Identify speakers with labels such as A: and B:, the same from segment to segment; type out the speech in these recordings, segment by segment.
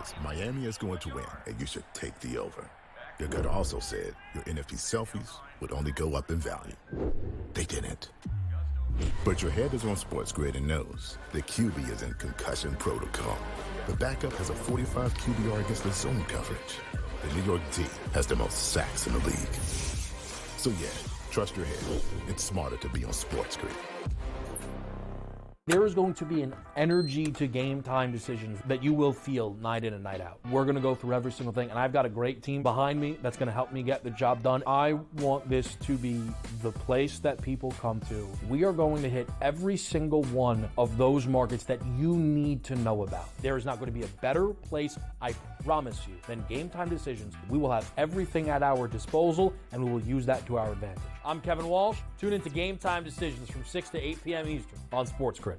A: says Miami is going to win, and you should take the over. Your gut also said your NFC selfies would only go up in value. They didn't. But your head is on SportsGrid and knows the QB is in concussion protocol. The backup has a 45 QBR against the zone coverage. The New York D has the most sacks in the league. So yeah, trust your head. It's smarter to be on SportsGrid.
B: There is going to be an energy to game time decisions that you will feel night in and night out. We're going to go through every single thing, and I've got a great team behind me that's going to help me get the job done. I want this to be the place that people come to. We are going to hit every single one of those markets that you need to know about. There is not going to be a better place, I promise you, than Game Time Decisions. We will have everything at our disposal, and we will use that to our advantage. I'm Kevin Walsh. Tune into Game Time Decisions from 6 to 8 p.m. Eastern on SportsGrid.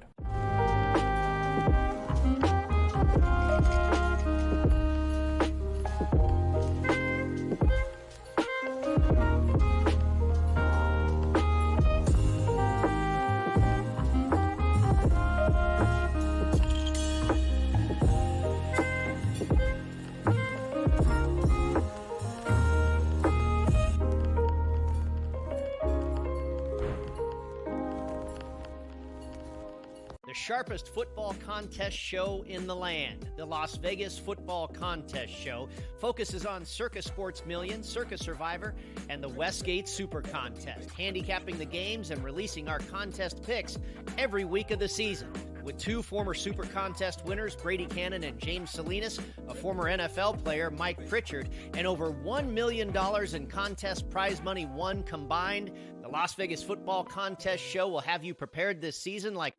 C: Sharpest football contest show in the land. The Las Vegas Football Contest Show focuses on Circus Sports Million, Circus Survivor, and the Westgate Super Contest, handicapping the games and releasing our contest picks every week of the season. With two former Super Contest winners, Brady Cannon and James Salinas, a former NFL player, Mike Pritchard, and over $1 million in contest prize money won combined, the Las Vegas Football Contest Show will have you prepared this season like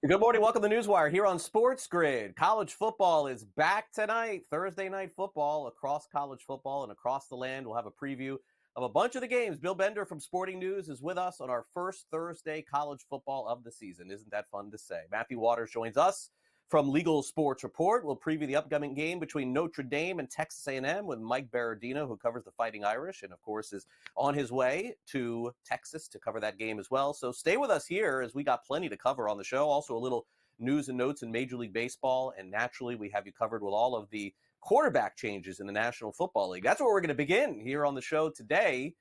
D: Good morning. Welcome to NewsWire here on SportsGrid. College football is back tonight. Thursday night football across college football and across the land. We'll have a preview of a bunch of the games. Bill Bender from Sporting News is with us on our first Thursday college football of the season. Isn't that fun to say? Matthew Waters joins us from Legal Sports Report. We'll preview the upcoming game between Notre Dame and Texas A&M with Mike Berardino, who covers the Fighting Irish and, of course, is on his way to Texas to cover that game as well. So stay with us here as we got plenty to cover on the show. Also, a little news and notes in Major League Baseball. And naturally, we have you covered with all of the quarterback changes in the National Football League. That's where we're going to begin here on the show today,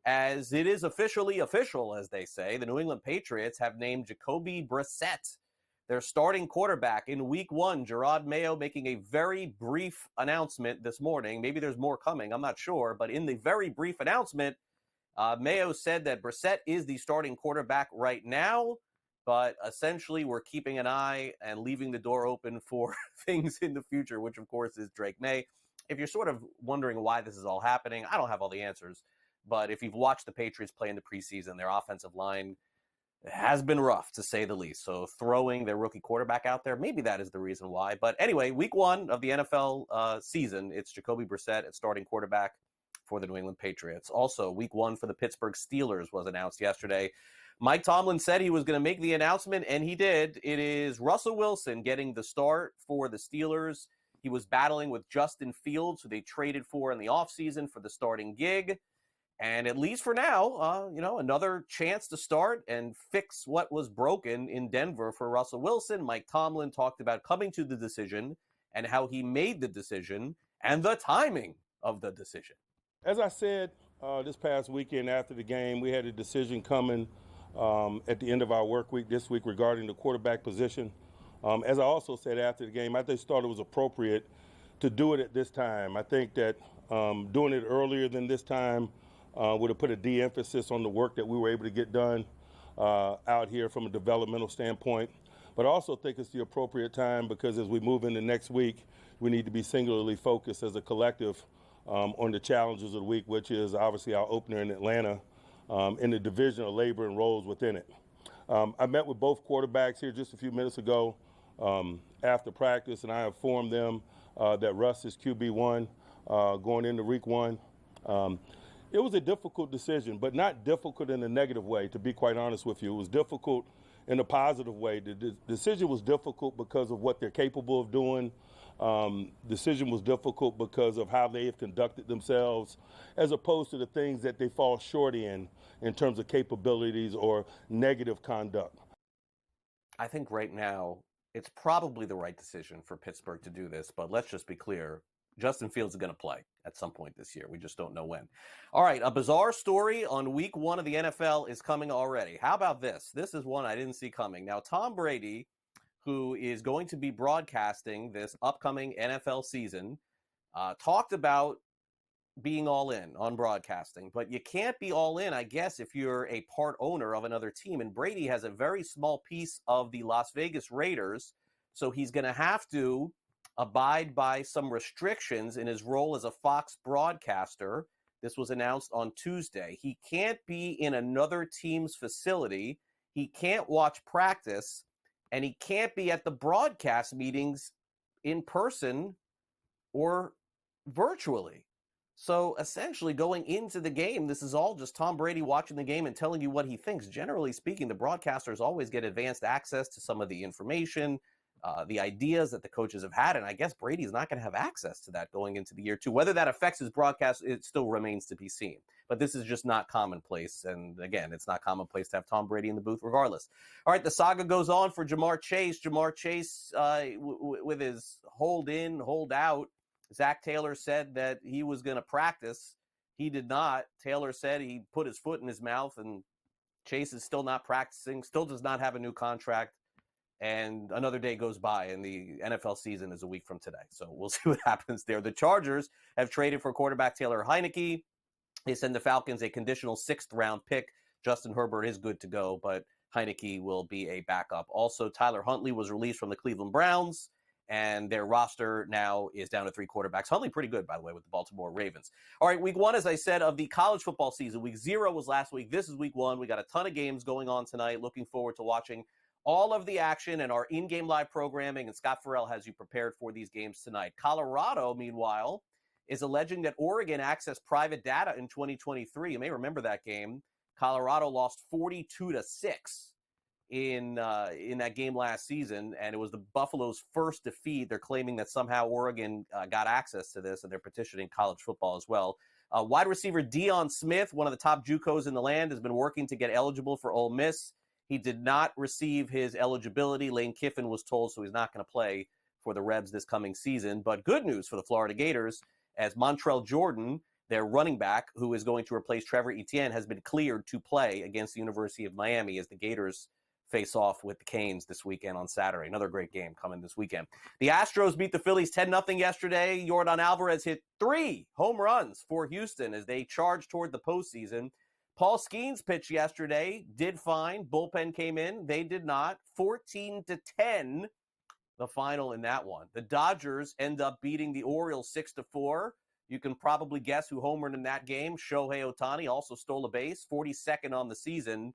D: as it is officially official, as they say. The New England Patriots have named Jacoby Brissett their starting quarterback in week one. Gerard Mayo making a very brief announcement this morning. Maybe there's more coming, I'm not sure. But in the very brief announcement, Mayo said that Brissett is the starting quarterback right now. But essentially, we're keeping an eye and leaving the door open for things in the future, which, of course, is Drake May. If you're sort of wondering why this is all happening, I don't have all the answers. But if you've watched the Patriots play in the preseason, their offensive line has been rough, to say the least. So throwing their rookie quarterback out there, maybe that is the reason why. But anyway, week one of the NFL season, it's Jacoby Brissett at starting quarterback for the New England Patriots. Also, week one for the Pittsburgh Steelers was announced yesterday. Mike Tomlin said he was going to make the announcement, and he did. It is Russell Wilson getting the start for the Steelers. He was battling with Justin Fields, who they traded for in the offseason for the starting gig. And at least for now, another chance to start and fix what was broken in Denver for Russell Wilson. Mike Tomlin talked about coming to the decision and how he made the decision and the timing of the decision.
E: As I said this past weekend after the game, we had a decision coming at the end of our work week this week regarding the quarterback position. As I also said after the game, I just thought it was appropriate to do it at this time. I think that doing it earlier than this time would have put a de-emphasis on the work that we were able to get done out here from a developmental standpoint. But I also think it's the appropriate time because as we move into next week, we need to be singularly focused as a collective on the challenges of the week, which is obviously our opener in Atlanta in the division of labor and roles within it. I met with both quarterbacks here just a few minutes ago after practice, and I informed them that Russ is QB1 going into week one. It was a difficult decision, but not difficult in a negative way, to be quite honest with you. It was difficult in a positive way. The decision was difficult because of what they're capable of doing. Decision was difficult because of how they have conducted themselves, as opposed to the things that they fall short in terms of capabilities or negative conduct.
D: I think right now it's probably the right decision for Pittsburgh to do this, but let's just be clear. Justin Fields is going to play at some point this year. We just don't know when. All right, a bizarre story on week 1 of the NFL is coming already. How about this? This is one I didn't see coming. Now, Tom Brady, who is going to be broadcasting this upcoming NFL season, talked about being all in on broadcasting. But you can't be all in, I guess, if you're a part owner of another team. And Brady has a very small piece of the Las Vegas Raiders, so he's going to have to abide by some restrictions in his role as a Fox broadcaster. This was announced on Tuesday. He can't be in another team's facility. He can't watch practice, and he can't be at the broadcast meetings in person or virtually. So essentially going into the game, this is all just Tom Brady watching the game and telling you what he thinks. Generally speaking, the broadcasters always get advanced access to some of the information, the ideas that the coaches have had, and I guess Brady's not going to have access to that going into the year 2. Whether that affects his broadcast, it still remains to be seen. But this is just not commonplace, and again, it's not commonplace to have Tom Brady in the booth regardless. All right, the saga goes on for Jamar Chase. Jamar Chase, with his hold in, hold out, Zach Taylor said that he was going to practice. He did not. Taylor said he put his foot in his mouth, and Chase is still not practicing, still does not have a new contract. And another day goes by, and the NFL season is a week from today. So we'll see what happens there. The Chargers have traded for quarterback Taylor Heineke. They send the Falcons a conditional 6th-round pick. Justin Herbert is good to go, but Heineke will be a backup. Also, Tyler Huntley was released from the Cleveland Browns, and their roster now is down to 3 quarterbacks. Huntley pretty good, by the way, with the Baltimore Ravens. All right, week 1, as I said, of the college football season. Week 0 was last week. This is week 1. We got a ton of games going on tonight. Looking forward to watching all of the action and our in-game live programming, and Scott Farrell has you prepared for these games tonight. Colorado, meanwhile, is alleging that Oregon accessed private data in 2023. You may remember that game. Colorado lost 42-6 in that game last season, and it was the Buffalo's first defeat. They're claiming that somehow Oregon got access to this, and they're petitioning college football as well. Wide receiver Deion Smith, one of the top JUCOs in the land, has been working to get eligible for Ole Miss. He did not receive his eligibility. Lane Kiffin was told, so he's not going to play for the Rebs this coming season. But good news for the Florida Gators, as Montrell Jordan, their running back, who is going to replace Trevor Etienne, has been cleared to play against the University of Miami as the Gators face off with the Canes this weekend on Saturday. Another great game coming this weekend. The Astros beat the Phillies 10-0 yesterday. Yordan Alvarez hit 3 home runs for Houston as they charge toward the postseason. Paul Skeens pitched yesterday, did fine. Bullpen came in. They did not. 14-10, the final in that one. The Dodgers end up beating the Orioles 6-4. You can probably guess who homered in that game. Shohei Ohtani also stole a base, 42nd on the season.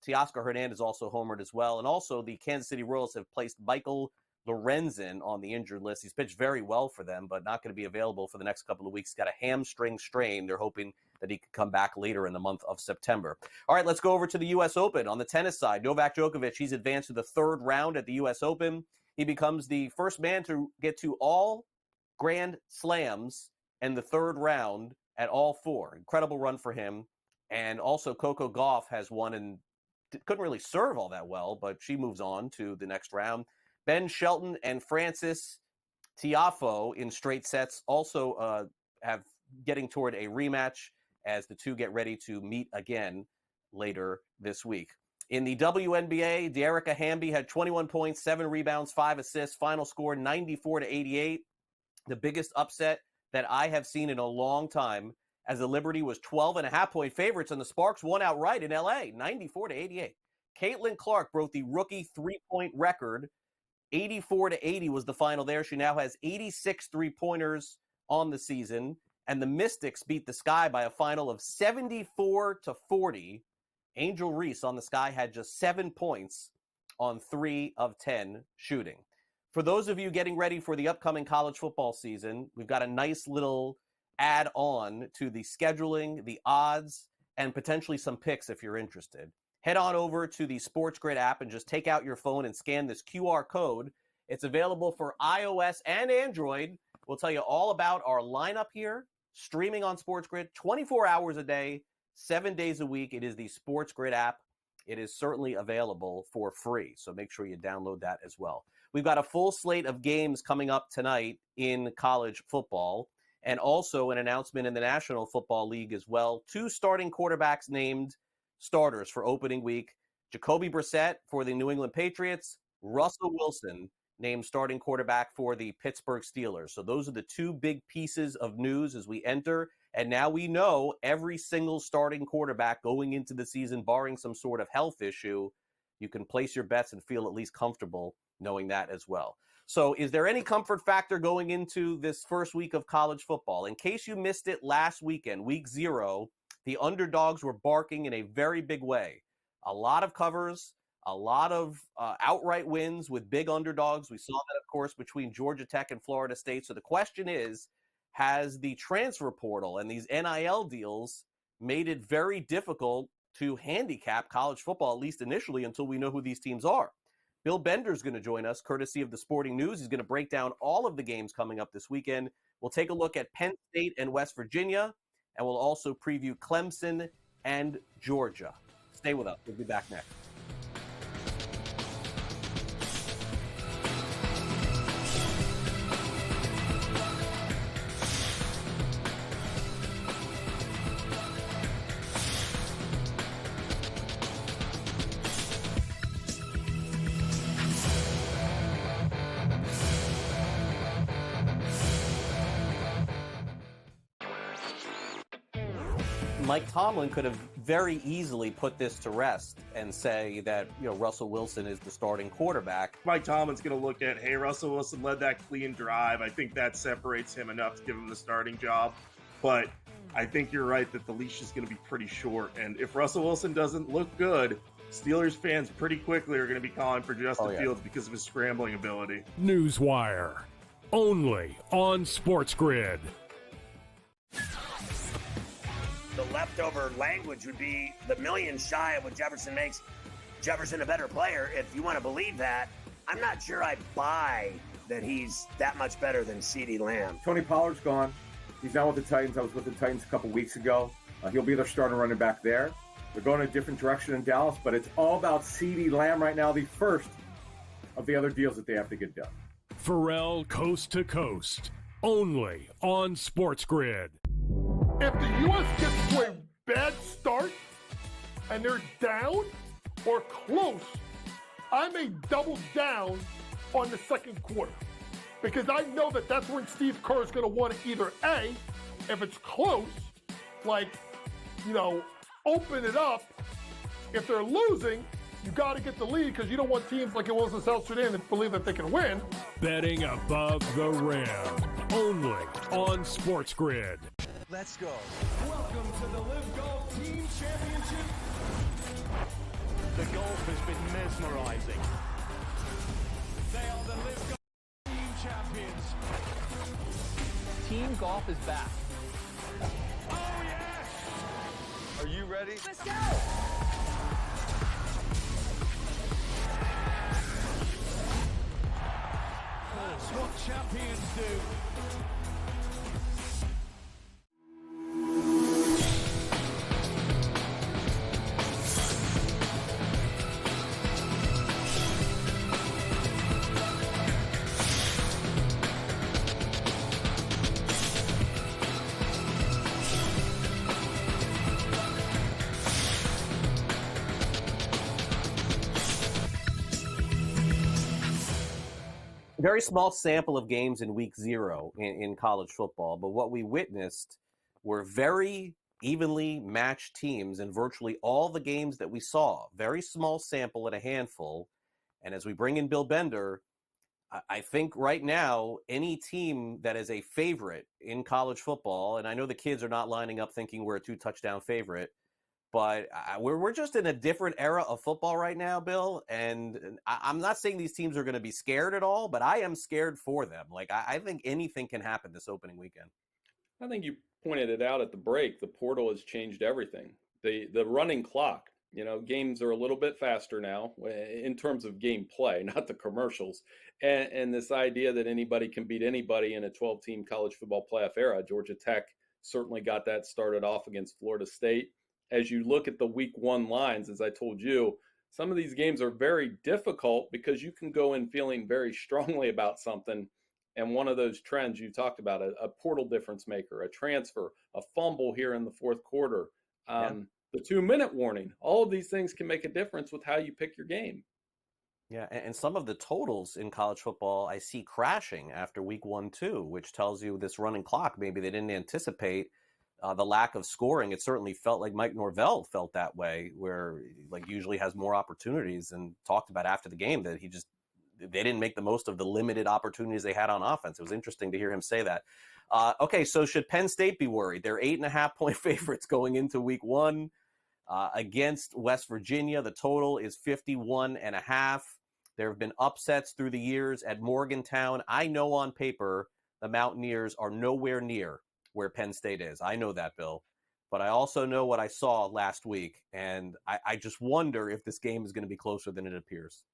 D: Teoscar Hernandez also homered as well. And also the Kansas City Royals have placed Michael Lorenzen on the injured list. He's pitched very well for them, but not going to be available for the next couple of weeks. He's got a hamstring strain. They're hoping that he could come back later in the month of September. All right, let's go over to the U.S. Open. On the tennis side, Novak Djokovic, he's advanced to the 3rd round at the U.S. Open. He becomes the first man to get to all Grand Slams and the 3rd round at all 4. Incredible run for him. And also Coco Gauff has won and couldn't really serve all that well, but she moves on to the next round. Ben Shelton and Francis Tiafoe in straight sets also have getting toward a rematch as the two get ready to meet again later this week. In the WNBA, Dearica Hamby had 21 points, 7 rebounds, 5 assists, final score 94-88. The biggest upset that I have seen in a long time, as the Liberty was 12.5-point favorites and the Sparks won outright in LA, 94-88. Caitlin Clark broke the rookie 3-point record. 84-80 was the final there. She now has 86 3-pointers on the season. And the Mystics beat the Sky by a final of 74-40. Angel Reese on the Sky had just 7 points on 3 of 10 shooting. For those of you getting ready for the upcoming college football season, we've got a nice little add on to the scheduling, the odds, and potentially some picks if you're interested. Head on over to the SportsGrid app and just take out your phone and scan this QR code. It's available for iOS and Android. We'll tell you all about our lineup here, streaming on SportsGrid 24 hours a day, 7 days a week. It is the SportsGrid app. It is certainly available for free, so make sure you download that as well. We've got a full slate of games coming up tonight in college football, and also an announcement in the National Football League as well. 2 starting quarterbacks named starters for opening week. Jacoby Brissett for the New England Patriots, Russell Wilson named starting quarterback for the Pittsburgh Steelers. So those are the 2 big pieces of news as we enter. And now we know every single starting quarterback going into the season, barring some sort of health issue. You can place your bets and feel at least comfortable knowing that as well. So is there any comfort factor going into this first week of college football? In case you missed it last weekend, week 0, the underdogs were barking in a very big way. A lot of covers, a lot of outright wins with big underdogs. We saw that, of course, between Georgia Tech and Florida State. So the question is, has the transfer portal and these NIL deals made it very difficult to handicap college football, at least initially, until we know who these teams are? Bill Bender's going to join us, courtesy of the Sporting News. He's going to break down all of the games coming up this weekend. We'll take a look at Penn State and West Virginia, and we'll also preview Clemson and Georgia. Stay with us. We'll be back next. Mike Tomlin could have very easily put this to rest and say that, Russell Wilson is the starting quarterback.
F: Mike Tomlin's going to look at, hey, Russell Wilson led that clean drive. I think that separates him enough to give him the starting job. But I think you're right that the leash is going to be pretty short. And if Russell Wilson doesn't look good, Steelers fans pretty quickly are going to be calling for Justin Fields because of his scrambling ability.
G: NewsWire, only on SportsGrid.
H: The leftover language would be the million shy of what Jefferson makes Jefferson a better player. If you want to believe that, I'm not sure I buy that he's that much better than CeeDee Lamb.
I: Tony Pollard's gone. He's now with the Titans. I was with the Titans a couple weeks ago. He'll be their starting running back there. They're going a different direction in Dallas, but it's all about CeeDee Lamb right now, the first of the other deals that they have to get done.
G: Pharrell Coast to Coast, only on SportsGrid.
J: If the U.S. gets to a bad start and they're down or close, I may double down on the second quarter because I know that that's when Steve Kerr is going to want to either A, if it's close, open it up. If they're losing, you got to get the lead because you don't want teams like it was in South Sudan that believe that they can win.
G: Betting above the rim, only on SportsGrid.
K: Let's go. Welcome to the Live Golf Team Championship.
L: The golf has been mesmerizing.
K: They are the Live Golf Team Champions.
M: Team golf is back.
K: Oh, yes!
N: Are you ready?
K: Let's go!
L: That's what champions do.
D: Very small sample of games in week 0 in college football, but what we witnessed were very evenly matched teams in virtually all the games that we saw. Very small sample and a handful. And as we bring in Bill Bender, I think right now, any team that is a favorite in college football, and I know the kids are not lining up thinking we're a 2-touchdown favorite, but we're just in a different era of football right now, Bill. And I'm not saying these teams are going to be scared at all, but I am scared for them. I think anything can happen this opening weekend.
M: I think you pointed it out at the break. The portal has changed everything. The running clock, games are a little bit faster now in terms of game play, not the commercials. And this idea that anybody can beat anybody in a 12-team college football playoff era, Georgia Tech certainly got that started off against Florida State. As you look at the week one lines, as I told you, some of these games are very difficult because you can go in feeling very strongly about something. And one of those trends you talked about, a portal difference maker, a transfer, a fumble here in the fourth quarter, the 2-minute warning, all of these things can make a difference with how you pick your game.
D: Yeah, and some of the totals in college football I see crashing after week 1, too, which tells you this running clock, maybe they didn't anticipate the lack of scoring. It certainly felt like Mike Norvell felt that way, where like usually has more opportunities, and talked about after the game that they didn't make the most of the limited opportunities they had on offense. It was interesting to hear him say that. Okay, so should Penn State be worried? They're 8.5-point favorites going into week 1 against West Virginia. The total is 51.5. There have been upsets through the years at Morgantown. I know on paper the Mountaineers are nowhere near where Penn State is. I know that, Bill. But I also know what I saw last week, and I just wonder if this game is going to be closer than it appears.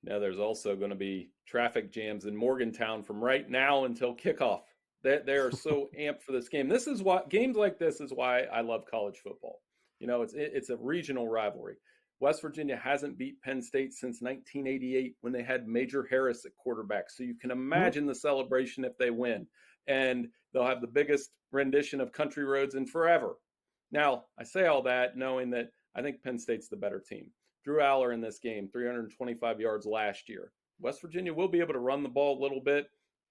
M: Now, there's also going to be traffic jams in Morgantown from right now until kickoff. They are so amped for this game. This is why games like this is why I love college football. It's a regional rivalry. West Virginia hasn't beat Penn State since 1988 when they had Major Harris at quarterback. So you can imagine the celebration if they win. And they'll have the biggest rendition of Country Roads in forever. Now, I say all that knowing that I think Penn State's the better team. Drew Aller in this game, 325 yards last year. West Virginia will be able to run the ball a little bit.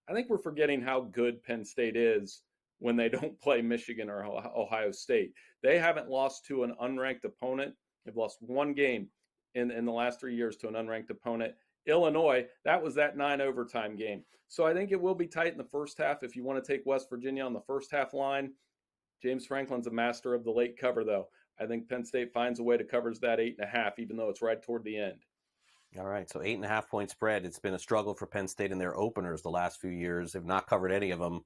M: I think we're forgetting how good Penn State is when they don't play Michigan or Ohio State. They haven't lost to an unranked opponent. They've lost one game in the last 3 years to an unranked opponent. Illinois, that was that 9 overtime game. So I think it will be tight in the first half if you want to take West Virginia on the first half line. James Franklin's a master of the late cover, though. I think Penn State finds a way to cover that 8.5, even though it's right toward the end.
D: All right, so 8.5-point spread. It's been a struggle for Penn State in their openers the last few years. They've not covered any of them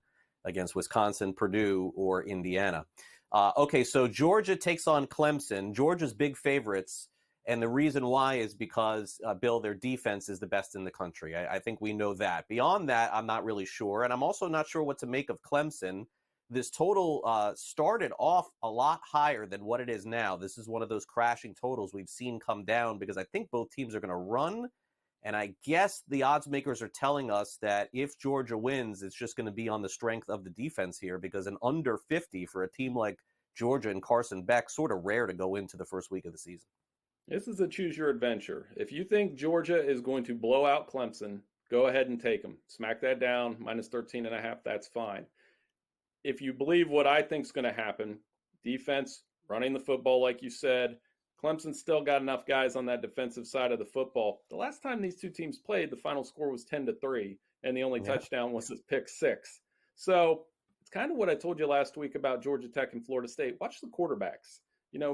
D: against Wisconsin, Purdue, or Indiana. Okay, so Georgia takes on Clemson. Georgia's big favorites, and the reason why is because, Bill, their defense is the best in the country. I think we know that. Beyond that, I'm not really sure, and I'm also not sure what to make of Clemson. This total started off a lot higher than what it is now. This is one of those crashing totals we've seen come down because I think both teams are going to run. And I guess the odds makers are telling us that if Georgia wins, it's just going to be on the strength of the defense here, because an under 50 for a team like Georgia and Carson Beck, sort of rare to go into the first week of the season.
M: This is a choose your adventure. If you think Georgia is going to blow out Clemson, go ahead and take them. Smack that down, minus 13.5, that's fine. If you believe what I think is going to happen, defense, running the football like you said, Clemson's still got enough guys on that defensive side of the football. The last time these two teams played, the final score was 10-3, and the only touchdown was his pick 6. So it's kind of what I told you last week about Georgia Tech and Florida State. Watch the quarterbacks.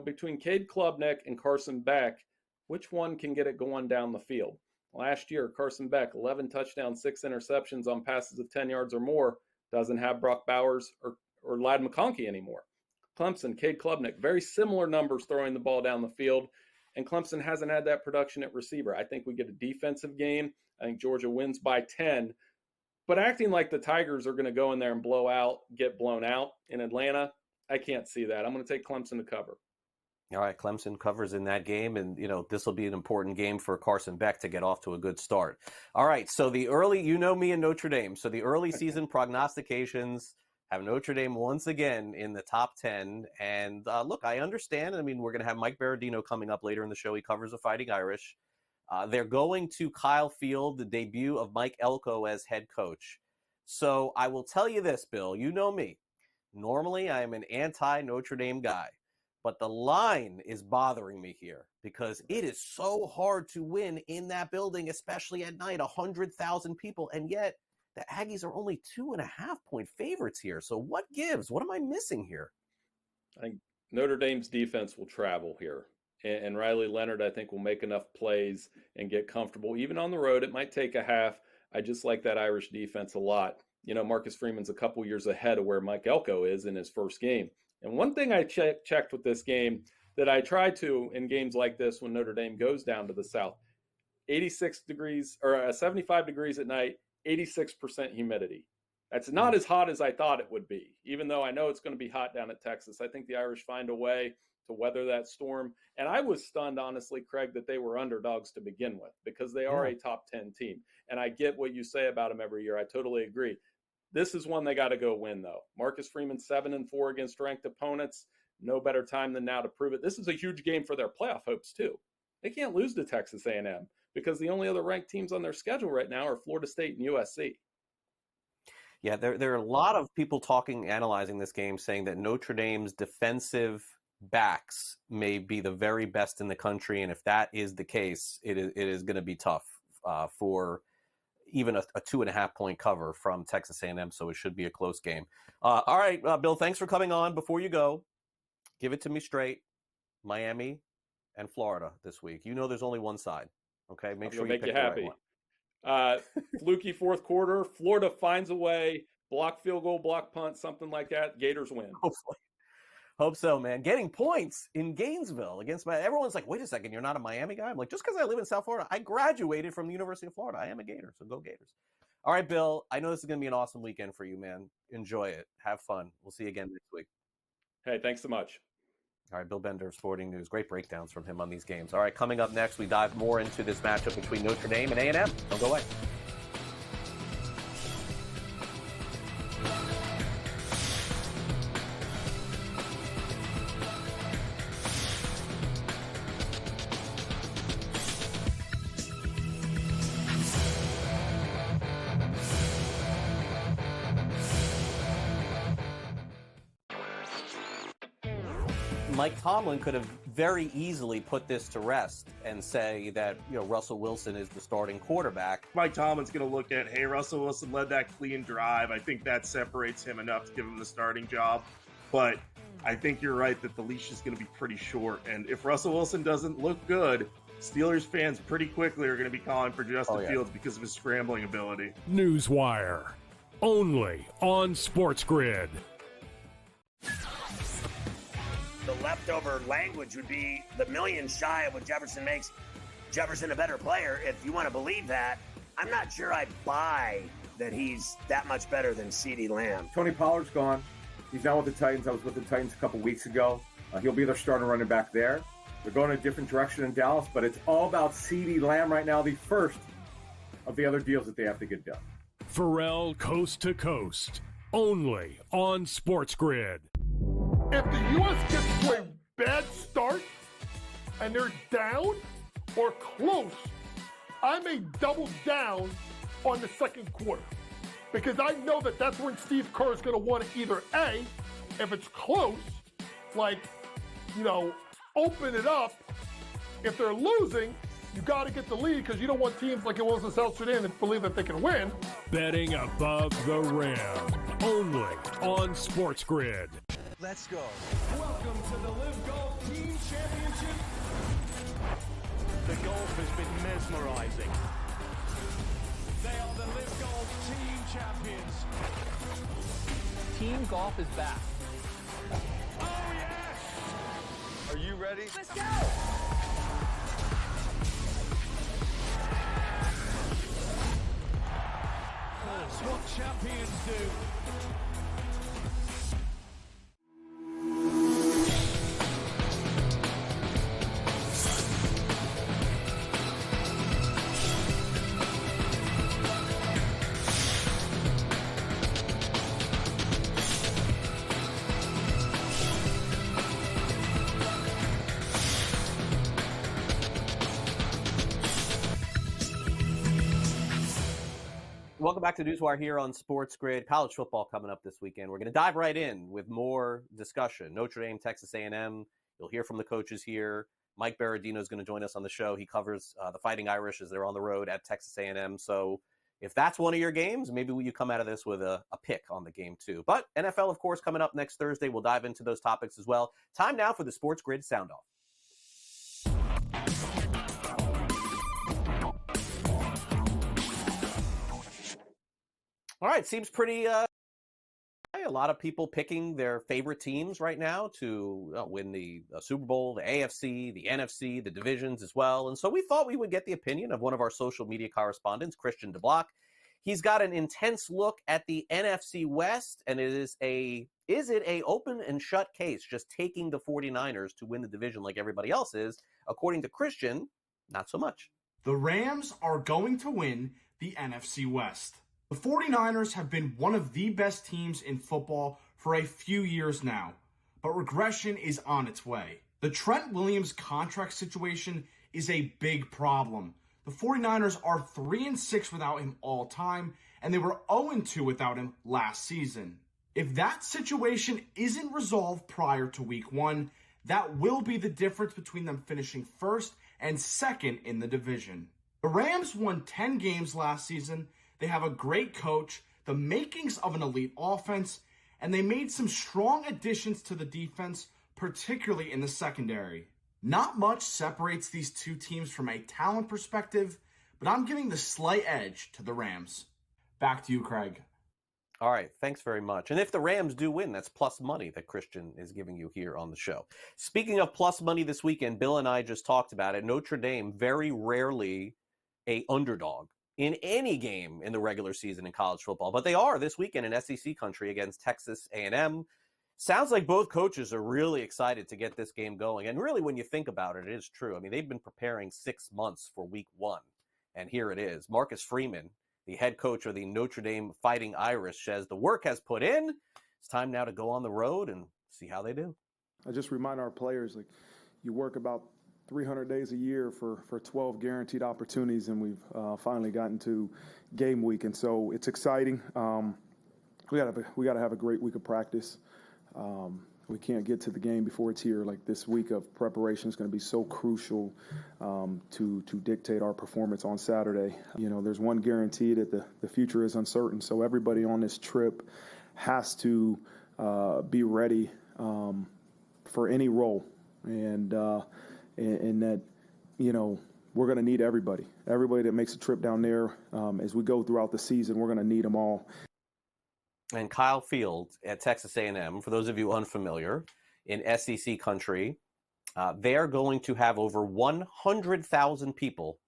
M: Between Cade Klubnik and Carson Beck, which one can get it going down the field? Last year, Carson Beck, 11 touchdowns, 6 interceptions on passes of 10 yards or more, doesn't have Brock Bowers or Ladd McConkey anymore. Clemson, Cade Klubnik, very similar numbers throwing the ball down the field, and Clemson hasn't had that production at receiver. I think we get a defensive game. I think Georgia wins by 10. But acting like the Tigers are going to go in there and get blown out in Atlanta, I can't see that. I'm going to take Clemson to cover.
D: All right, Clemson covers in that game, and, this will be an important game for Carson Beck to get off to a good start. All right, so the early, me and Notre Dame, so the early season prognostications have Notre Dame once again in the top 10. And look, I understand. I mean, we're going to have Mike Berardino coming up later in the show. He covers the Fighting Irish. They're going to Kyle Field, the debut of Mike Elko as head coach. So I will tell you this, Bill, you know me. Normally, I am an anti-Notre Dame guy. But the line is bothering me here because it is so hard to win in that building, especially at night, 100,000 people. And yet the Aggies are only 2.5-point favorites here. So what gives? What am I missing here?
M: I think Notre Dame's defense will travel here. And Riley Leonard, I think, will make enough plays and get comfortable. Even on the road, it might take a half. I just like that Irish defense a lot. Marcus Freeman's a couple years ahead of where Mike Elko is in his first game. And one thing I checked with this game that I try to in games like this when Notre Dame goes down to the South, 86 degrees or 75 degrees at night, 86% humidity. That's not as hot as I thought it would be, even though I know it's going to be hot down at Texas. I think the Irish find a way to weather that storm. And I was stunned, honestly, Craig, that they were underdogs to begin with because they are a top 10 team. And I get what you say about them every year. I totally agree. This is one they got to go win, though. Marcus Freeman, 7-4 against ranked opponents. No better time than now to prove it. This is a huge game for their playoff hopes, too. They can't lose to Texas A&M because the only other ranked teams on their schedule right now are Florida State and USC.
D: Yeah, there are a lot of people analyzing this game, saying that Notre Dame's defensive backs may be the very best in the country, and if that is the case, it is going to be tough for even a 2.5 point cover from Texas A&M. So it should be a close game. All right, Bill, thanks for coming on. Fbefore you go, give it to me straight: Miami and Florida this week. There's only one side. Okay, make sure you pick the right one.
M: Fluky fourth quarter. Florida finds a way. Block field goal, block punt, something like that. Gators win.
D: Hopefully. Hope so, man. Getting points in Gainesville against everyone's like, wait a second, you're not a Miami guy? I'm like, just because I live in South Florida, I graduated from the University of Florida. I am a Gator, so go Gators. All right, Bill, I know this is going to be an awesome weekend for you, man. Enjoy it. Have fun. We'll see you again next week.
M: Hey, thanks so much.
D: All right, Bill Bender, Sporting News. Great breakdowns from him on these games. All right, coming up next, we dive more into this matchup between Notre Dame and A&M. Don't go away. Mike Tomlin could have very easily put this to rest and say that, Russell Wilson is the starting quarterback.
F: Mike Tomlin's going to look at, hey, Russell Wilson led that clean drive. I think that separates him enough to give him the starting job. But I think you're right that the leash is going to be pretty short. And if Russell Wilson doesn't look good, Steelers fans pretty quickly are going to be calling for Justin Fields because of his scrambling ability.
G: NewsWire, only on SportsGrid.
H: The leftover language would be the million shy of what Jefferson makes Jefferson a better player. If you want to believe that, I'm not sure I buy that he's that much better than CeeDee Lamb.
I: Tony Pollard's gone. He's now with the Titans. I was with the Titans a couple weeks ago. He'll be their starting running back there. They're going a different direction in Dallas, but it's all about CeeDee Lamb right now, the first of the other deals that they have to get done.
G: Pharrell Coast to Coast, only on SportsGrid.
J: If the U.S. gets to a bad start and they're down or close, I may double down on the second quarter because I know that that's when Steve Kerr is going to want to either A, if it's close, open it up. If they're losing, you got to get the lead because you don't want teams like it was in South Sudan that believe that they can win.
G: Betting above the rim, only on SportsGrid.
L: Let's go. Welcome to the Live Golf Team Championship. The golf has been mesmerizing. They are the Live Golf Team Champions.
N: Team golf is back.
L: Oh, yes!
N: Are you ready?
L: Let's go! That's what champions do.
D: Welcome back to NewsWire here on SportsGrid. College football coming up this weekend. We're going to dive right in with more discussion. Notre Dame, Texas A&M. You'll hear from the coaches here. Mike Berardino is going to join us on the show. He covers the Fighting Irish as they're on the road at Texas A&M. So if that's one of your games, maybe you come out of this with a pick on the game too. But NFL, of course, coming up next Thursday. We'll dive into those topics as well. Time now for the SportsGrid Sound Off. All right, seems pretty. A lot of people picking their favorite teams right now to win the Super Bowl, the AFC, the NFC, the divisions as well. And so we thought we would get the opinion of one of our social media correspondents, Christian DeBlock. He's got an intense look at the NFC West, and is it a open and shut case, just taking the 49ers to win the division like everybody else is? According to Christian, not so much.
O: The Rams are going to win the NFC West. The 49ers have been one of the best teams in football for a few years now, but regression is on its way. The Trent Williams contract situation is a big problem. The 49ers are 3-6 without him all time, and they were 0-2 without him last season. If that situation isn't resolved prior to week 1, that will be the difference between them finishing first and second in the division. The Rams won 10 games last season. They have a great coach, the makings of an elite offense, and they made some strong additions to the defense, particularly in the secondary. Not much separates these two teams from a talent perspective, but I'm giving the slight edge to the Rams. Back to you, Craig.
D: All right, thanks very much. And if the Rams do win, that's plus money that Christian is giving you here on the show. Speaking of plus money this weekend, Bill and I just talked about it. Notre Dame, very rarely a underdog in any game in the regular season in college football, but they are this weekend in SEC country against Texas A&M. Sounds like both coaches are really excited to get this game going. And really, when you think about it, it is true. I mean, they've been preparing 6 months for week 1, and here it is. Marcus Freeman, the head coach of the Notre Dame Fighting Irish, says the work has put in. It's time now to go on the road and see how they do.
P: I just remind our players, like, you work about 300 days a year for 12 guaranteed opportunities, and we've finally gotten to game week, and so it's exciting. We gotta have a great week of practice. We can't get to the game before it's here. Like, this week of preparation is going to be so crucial to dictate our performance on Saturday. You know, there's one guarantee that the future is uncertain, so everybody on this trip has to be ready for any role, and that, you know, we're going to need everybody that makes a trip down there. As we go throughout the season, we're going to need them all.
D: And Kyle Field at Texas A&M, for those of you unfamiliar, in SEC country, they're going to have over 100,000 people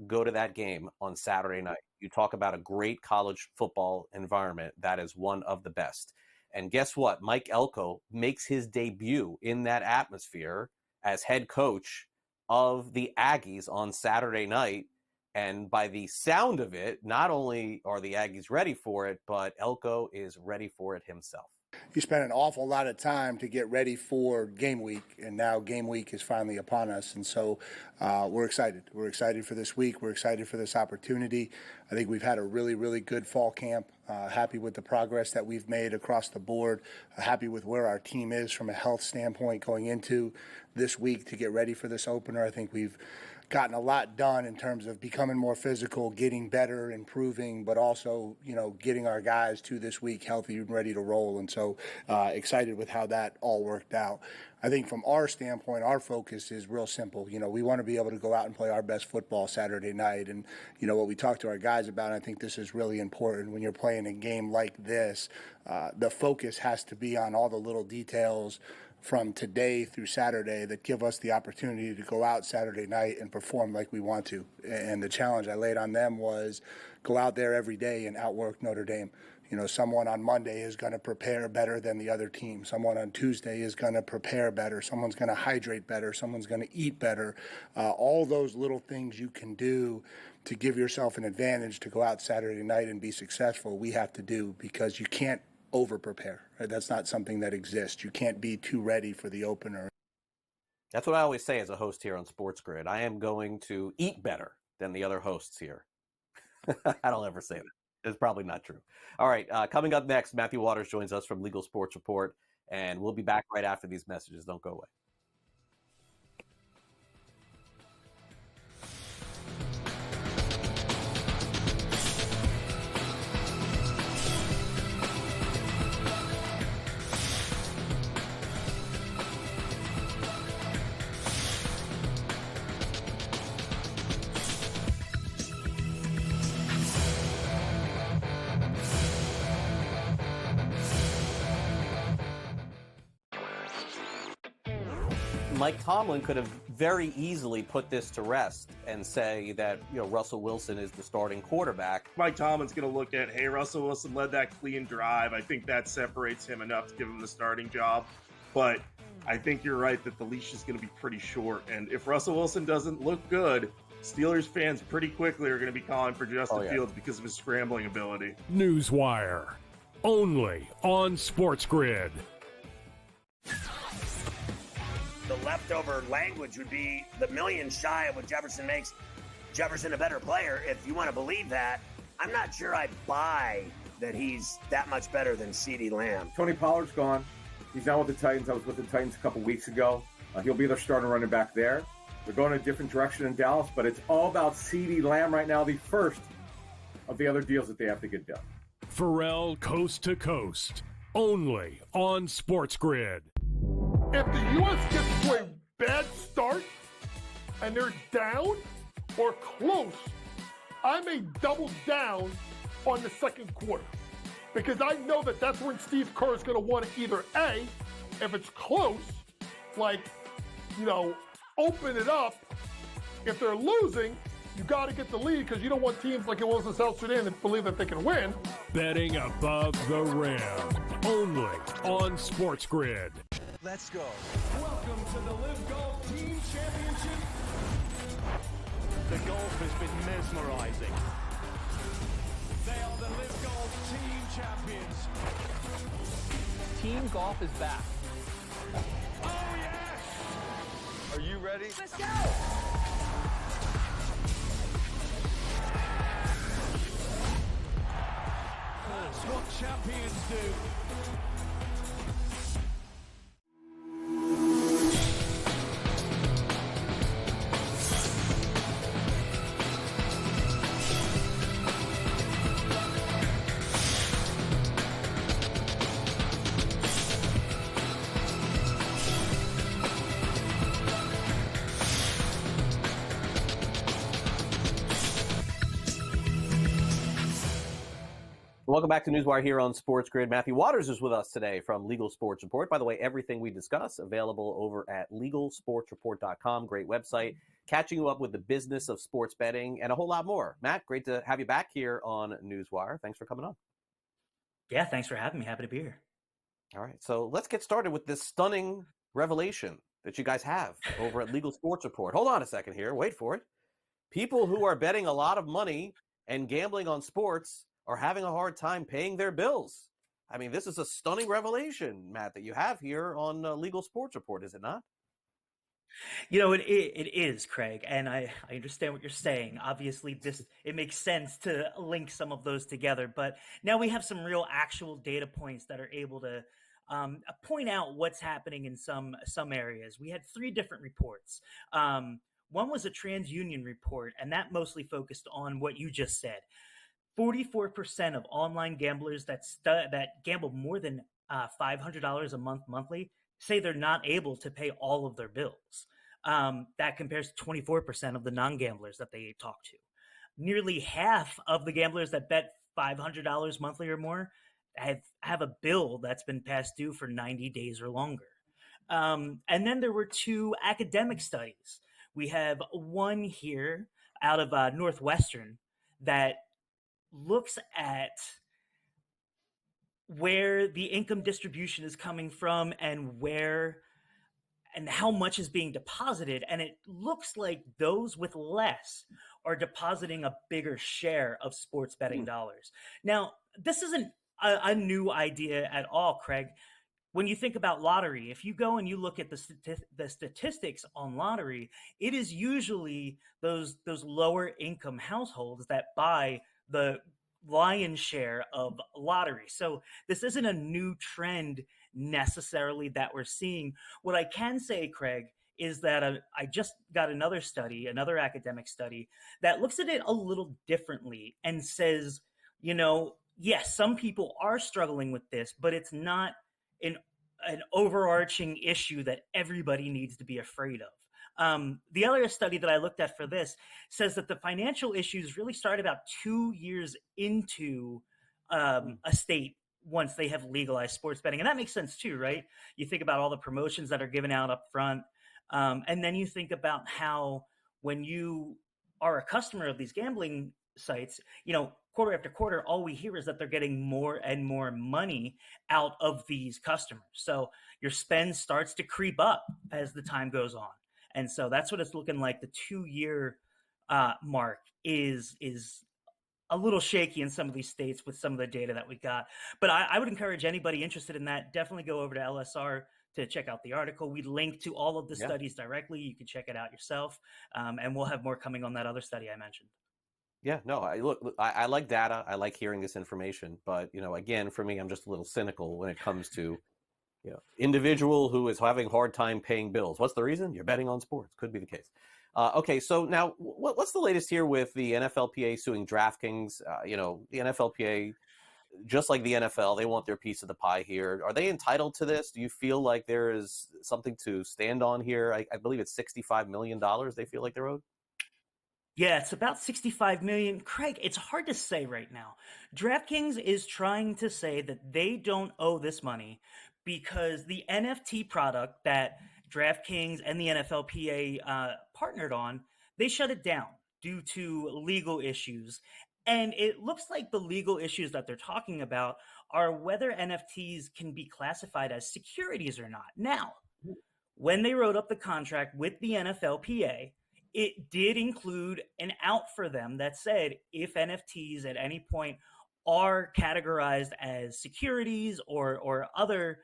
D: go to that game on Saturday night. You talk about a great college football environment. That is one of the best. And guess what? Mike Elko makes his debut in that atmosphere as head coach of the Aggies on Saturday night. And by the sound of it, not only are the Aggies ready for it, but Elko is ready for it himself.
Q: You spent an awful lot of time to get ready for game week, and now game week is finally upon us. And so we're excited. We're excited for this week. We're excited for this opportunity. I think we've had a really, really good fall camp. Happy with the progress that we've made across the board. Happy with where our team is from a health standpoint going into this week to get ready for this opener. I think we've gotten a lot done in terms of becoming more physical, getting better, improving, but also, you know, getting our guys to this week healthy and ready to roll. And so excited with how that all worked out. I think from our standpoint, our focus is real simple. You know, we want to be able to go out and play our best football Saturday night. And, you know, what we talk to our guys about, I think this is really important when you're playing a game like this, the focus has to be on all the little details from today through Saturday that give us the opportunity to go out Saturday night and perform like we want to. And the challenge I laid on them was go out there every day and outwork Notre Dame. You know, someone on Monday is going to prepare better than the other team. Someone on Tuesday is going to prepare better. Someone's going to hydrate better. Someone's going to eat better. All those little things you can do to give yourself an advantage to go out Saturday night and be successful, we have to do, because you can't over-prepare. Right? That's not something that exists. You can't be too ready for the opener.
D: That's what I always say as a host here on SportsGrid. I am going to eat better than the other hosts here. I don't ever say that. It's probably not true. All right, coming up next, Matthew Waters joins us from Legal Sports Report, and we'll be back right after these messages. Don't go away. Mike Tomlin could have very easily put this to rest and say that, Russell Wilson is the starting quarterback.
F: Mike Tomlin's going to look at, hey, Russell Wilson led that clean drive. I think that separates him enough to give him the starting job. But I think you're right that the leash is going to be pretty short. And if Russell Wilson doesn't look good, Steelers fans pretty quickly are going to be calling for Justin Fields because of his scrambling ability.
G: NewsWire, only on SportsGrid.
H: The leftover language would be the million shy of what Jefferson makes Jefferson a better player. If you want to believe that, I'm not sure I buy that he's that much better than CeeDee Lamb.
I: Tony Pollard's gone. He's now with the Titans. I was with the Titans a couple weeks ago. He'll be their starting running back there. They're going a different direction in Dallas, but it's all about CeeDee Lamb right now, the first of the other deals that they have to get done.
G: Pharrell Coast to Coast, only on SportsGrid.
J: If the U.S. gets to a bad start and they're down or close, I may double down on the second quarter because I know that that's when Steve Kerr is going to want to either A, if it's close, open it up. If they're losing, you got to get the lead because you don't want teams like it was in South Sudan that believe that they can win.
G: Betting above the rim, only on SportsGrid.
N: Let's go.
L: Welcome to the Live Golf Team Championship.
K: The golf has been mesmerizing.
L: They are the Live Golf Team champions.
N: Team golf is back.
L: Oh, yes!
N: Are you ready?
L: Let's go! That's what champions do.
D: Welcome back to NewsWire here on SportsGrid. Matthew Waters is with us today from Legal Sports Report. By the way, everything we discuss available over at LegalSportsReport.com. Great website, catching you up with the business of sports betting and a whole lot more. Matt, great to have you back here on NewsWire. Thanks for coming on.
R: Yeah, thanks for having me. Happy to be here.
D: All right, so let's get started with this stunning revelation that you guys have over at Legal Sports Report. Hold on a second here. Wait for it. People who are betting a lot of money and gambling on sports are having a hard time paying their bills. I mean, this is a stunning revelation, Matt, that you have here on Legal Sports Report, is it not?
R: It is, Craig, and I understand what you're saying. Obviously, it makes sense to link some of those together, but now we have some real actual data points that are able to point out what's happening in some areas. We had 3 different reports. One was a TransUnion report, and that mostly focused on what you just said. 44% of online gamblers that gamble more than $500 a month monthly say they're not able to pay all of their bills. That compares to 24% of the non-gamblers that they talk to. Nearly half of the gamblers that bet $500 monthly or more have a bill that's been past due for 90 days or longer. And then there were 2 academic studies. We have one here out of Northwestern that looks at where the income distribution is coming from and how much is being deposited. And it looks like those with less are depositing a bigger share of sports betting dollars. Now, this isn't a new idea at all, Craig. When you think about lottery, if you go and you look at the statistics on lottery, it is usually those lower income households that buy the lion's share of lottery. So this isn't a new trend necessarily that we're seeing. What I can say, Craig, is that I just got another academic study that looks at it a little differently and says, yes, some people are struggling with this, but it's not an overarching issue that everybody needs to be afraid of. The other study that I looked at for this says that the financial issues really start about 2 years into a state once they have legalized sports betting. And that makes sense too, right? You think about all the promotions that are given out up front. And then you think about how when you are a customer of these gambling sites, quarter after quarter, all we hear is that they're getting more and more money out of these customers. So your spend starts to creep up as the time goes on. And so that's what it's looking like. The 2-year mark is a little shaky in some of these states with some of the data that we got. But I would encourage anybody interested in that, definitely go over to LSR to check out the article. We link to all of the studies directly. You can check it out yourself. And we'll have more coming on that other study I mentioned.
D: Yeah, no, I like data. I like hearing this information. But, again, for me, I'm just a little cynical when it comes to, individual who is having a hard time paying bills. What's the reason? You're betting on sports. Could be the case. Okay, so now what's the latest here with the NFLPA suing DraftKings? The NFLPA, just like the NFL, they want their piece of the pie here. Are they entitled to this? Do you feel like there is something to stand on here? I believe it's $65 million they feel like they're owed.
R: Yeah, it's about 65 million. Craig, it's hard to say right now. DraftKings is trying to say that they don't owe this money because the NFT product that DraftKings and the NFLPA partnered on, they shut it down due to legal issues. And it looks like the legal issues that they're talking about are whether NFTs can be classified as securities or not. Now, when they wrote up the contract with the NFLPA, it did include an out for them that said if NFTs at any point are categorized as securities or other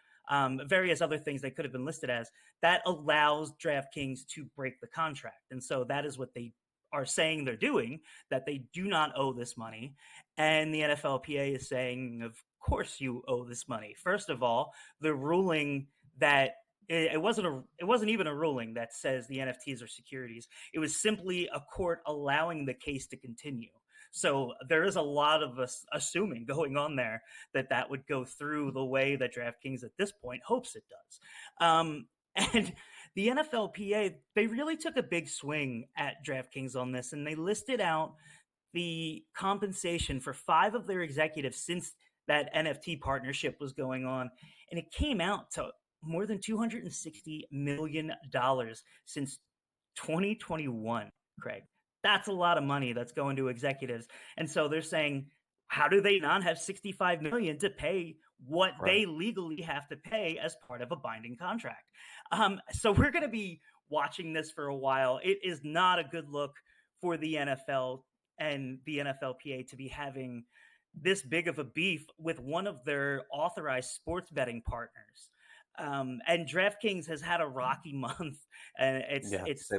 R: various other things they could have been listed as, that allows DraftKings to break the contract. And so that is what they are saying they're doing, that they do not owe this money. And the NFLPA is saying, of course you owe this money. First of all, the ruling that it wasn't even a ruling that says the NFTs are securities. It was simply a court allowing the case to continue. So there is a lot of us assuming going on there that would go through the way that DraftKings at this point hopes it does. And the NFLPA, they really took a big swing at DraftKings on this, and they listed out the compensation for 5 of their executives since that NFT partnership was going on. And it came out to more than $260 million since 2021, Craig. That's a lot of money that's going to executives. And so they're saying, how do they not have $65 million to pay what they legally have to pay as part of a binding contract? So we're going to be watching this for a while. It is not a good look for the NFL and the NFLPA to be having this big of a beef with one of their authorized sports betting partners. And DraftKings has had a rocky month, and it's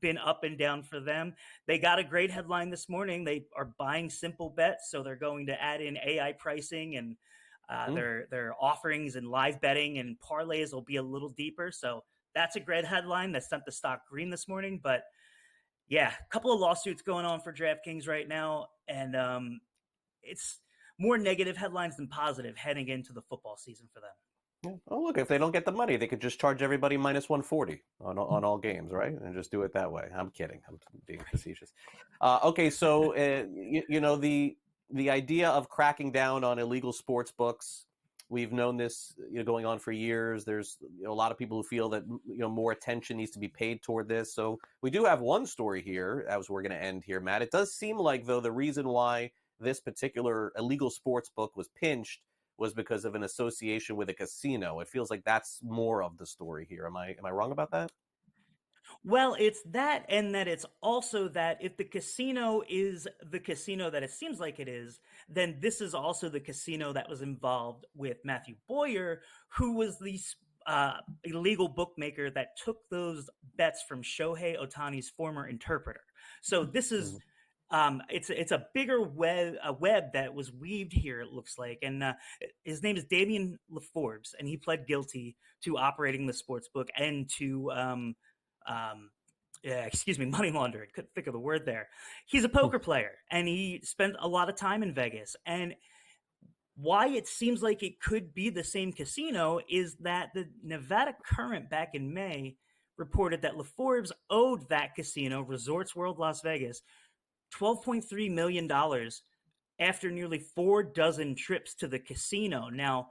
R: been up and down for them. They got a great headline this morning. They are buying simple bets, so they're going to add in AI pricing, and their offerings and live betting and parlays will be a little deeper. So that's a great headline that sent the stock green this morning. But yeah, a couple of lawsuits going on for DraftKings right now, and it's more negative headlines than positive heading into the football season for them.
D: Oh, look, if they don't get the money, they could just charge everybody minus 140 on all games, right? And just do it that way. I'm kidding. I'm being facetious. Okay, so, the idea of cracking down on illegal sports books, we've known this going on for years. There's a lot of people who feel that more attention needs to be paid toward this. So we do have one story here, as we're going to end here, Matt. It does seem like, though, the reason why this particular illegal sports book was pinched was because of an association with a casino. It feels like that's more of the story here. Am I wrong about that?
R: Well, it's that, and that it's also that if the casino is the casino that it seems like it is, then this is also the casino that was involved with Matthew Boyer, who was the illegal bookmaker that took those bets from Shohei Ohtani's former interpreter. So this is it's a bigger web that was weaved here, it looks like. And his name is Damian LaForbes, and he pled guilty to operating the sports book and to money laundering. Couldn't think of the word there. He's a poker player, and he spent a lot of time in Vegas. And why it seems like it could be the same casino is that the Nevada Current back in May reported that LaForbes owed that casino, Resorts World Las Vegas, $12.3 million after nearly 4 dozen trips to the casino. Now,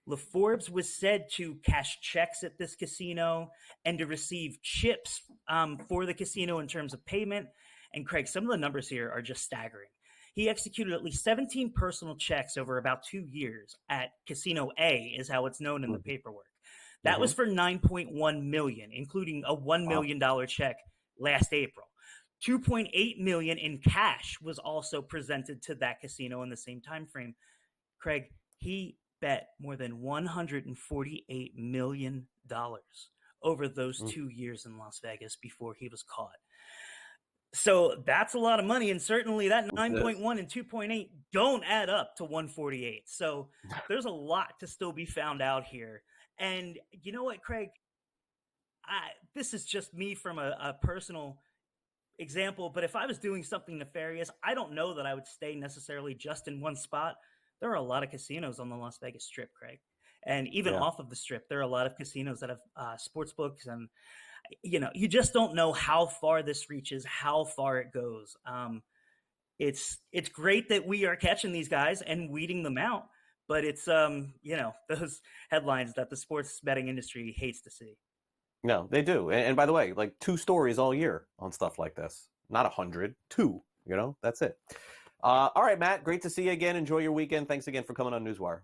R: LaForbes was said to cash checks at this casino and to receive chips for the casino in terms of payment. And Craig, some of the numbers here are just staggering. He executed at least 17 personal checks over about 2 years at Casino A, is how it's known in the paperwork. That was for $9.1 million, including a $1 million check last April. $2.8 million in cash was also presented to that casino in the same time frame. Craig, he bet more than $148 million over those 2 years in Las Vegas before he was caught. So that's a lot of money, and certainly that 9.1 and 2.8 don't add up to 148. So there's a lot to still be found out here. And you know what, Craig? This is just me from a personal example, but if I was doing something nefarious, I don't know that I would stay necessarily just in one spot. There are a lot of casinos on the Las Vegas Strip, Craig. And even off of the Strip, there are a lot of casinos that have sports books, and you just don't know how far this reaches, how far it goes. It's great that we are catching these guys and weeding them out, but it's those headlines that the sports betting industry hates to see.
D: No, they do. And by the way, like 2 stories all year on stuff like this. Not 100, 2. That's it. All right, Matt, great to see you again. Enjoy your weekend. Thanks again for coming on NewsWire.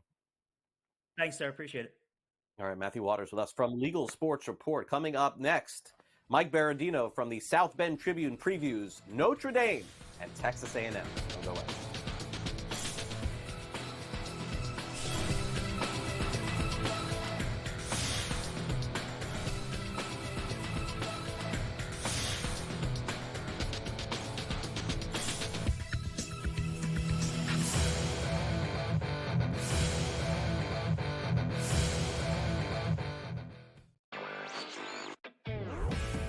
R: Thanks, sir. Appreciate it.
D: All right, Matthew Waters with us from Legal Sports Report. Coming up next, Mike Berardino from the South Bend Tribune previews Notre Dame and Texas A&M. Don't go away.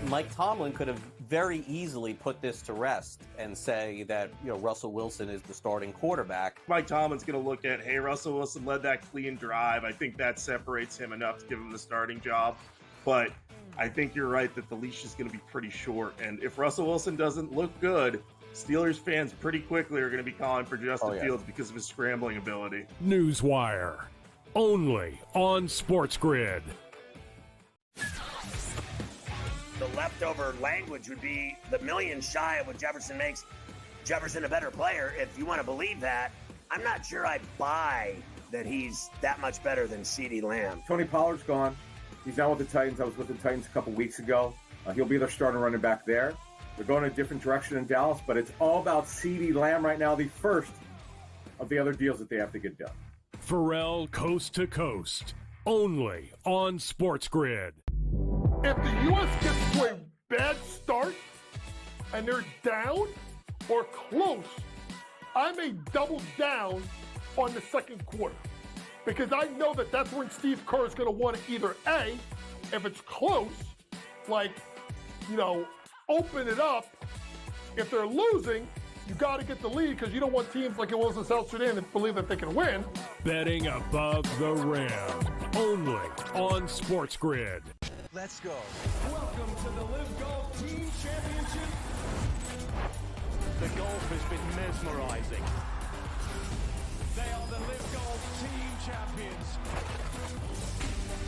D: Mike Tomlin could have very easily put this to rest and say that, Russell Wilson is the starting quarterback.
F: Mike Tomlin's going to look at, hey, Russell Wilson led that clean drive. I think that separates him enough to give him the starting job. But I think you're right that the leash is going to be pretty short. And if Russell Wilson doesn't look good, Steelers fans pretty quickly are going to be calling for Justin Fields because of his scrambling ability.
G: NewsWire, only on SportsGrid.
H: The leftover language would be the million shy of what Jefferson makes Jefferson a better player. If you want to believe that, I'm not sure I buy that he's that much better than CeeDee Lamb.
I: Tony Pollard's gone. He's now with the Titans. I was with the Titans a couple weeks ago. He'll be their starting running back there. They're going a different direction in Dallas, but it's all about CeeDee Lamb right now, the first of the other deals that they have to get done.
G: Pharrell Coast to Coast, only on SportsGrid.
J: If the U.S. gets to a bad start and they're down or close, I may double down on the second quarter because I know that that's when Steve Kerr is going to want to either A, if it's close, open it up. If they're losing, you got to get the lead because you don't want teams like it was in South Sudan that believe that they can win.
G: Betting above the rim, only on SportsGrid.
N: Let's go.
L: Welcome to the Live Golf Team Championship.
K: The golf has been mesmerizing.
L: They are the Live Golf Team Champions.